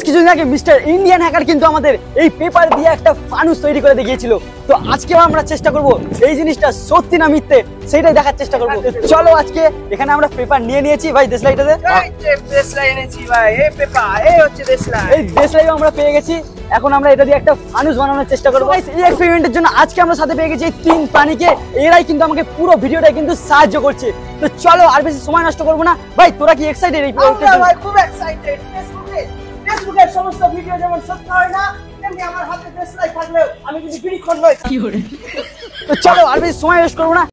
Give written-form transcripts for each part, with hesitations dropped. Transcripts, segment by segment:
কিছুদিন আগে mister Indian hacker কিন্তু আমাদের এই পেপার দিয়ে একটা ফানুস তৈরি করে দেখিয়েছিল। তো আজকেও আমরা চেষ্টা করব এই জিনিসটা সত্যি না মিথ্যে সেটাই দেখার চেষ্টা করব। চলো আজকে এখানে আমরা পেপার নিয়ে নিয়েছি ভাই, দেশলাইটাতে দেশলাই এনেছি ভাই। এই পেপার, এই হচ্ছে দেশলাই। এই দেশলাইও আমরা পেয়ে গেছি। এখন আমরা এটা দিয়ে একটা ফানুস বানানোর চেষ্টা করব। গাইস এই এক্সপেরিমেন্টের জন্য আজকে আমরা সাথে পেয়ে গেছি এই তিন প্রাণীকে। এরাই কিন্তু আমাকে পুরো ভিডিওটা কিন্তু সাহায্য করছে। তো চলো আর বেশি সময় নষ্ট করব না। ভাই তোরা কি এক্সাইটেড এই আমরা ভাই খুব এক্সাইটেড। ফেসবুকের সমস্ত ভিডিও যেমন সত্য হয় না, তেমনি আমার হাতে দেশলাই থাকলেও আমি কিন্তু বিড়িক্ষণ নই। কি করে? তো চলো আর বেশি সময় ওয়েস্ট করব না।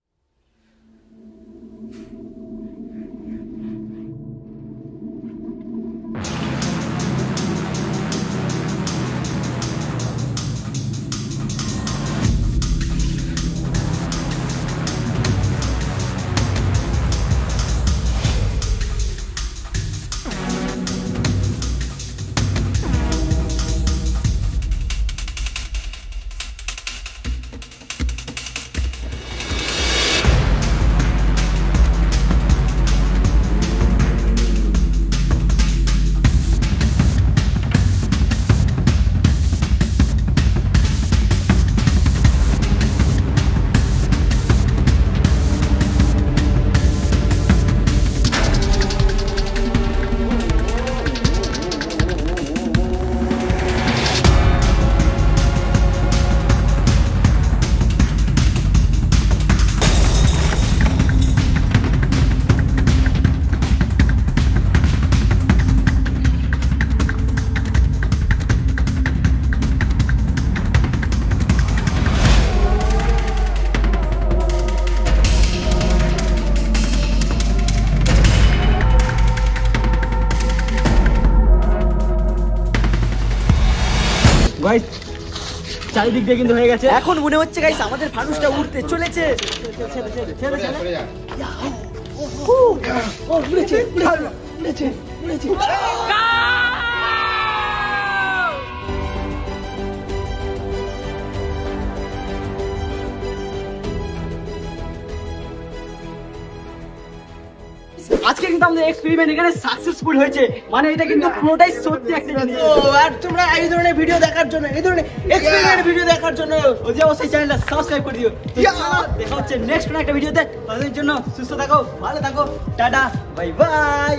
ভাই চারিদিক দিয়ে কিন্তু হয়ে গেছে। এখন মনে হচ্ছে গাইস আমাদের ফানুসটা উড়তে চলেছে। আজকে কিন্তু আমাদের এক্সপেরিমেন্ট এখানে সাকসেসফুল হয়েছে, মানে এটা কিন্তু পুরোটাই সত্যি একটা জিনিস। আর তোমরা এই ধরনের ভিডিও দেখার জন্য, এই ধরনের এক্সপেরিমেন্ট ভিডিও দেখার জন্য অবশ্যই চ্যানেলটা সাবস্ক্রাইব করে দিও। দেখা হচ্ছে নেক্সট কোনো একটা ভিডিওতে। তাদের জন্য সুস্থ থাকো, ভালো থাকো, টাটা, বাই বাই।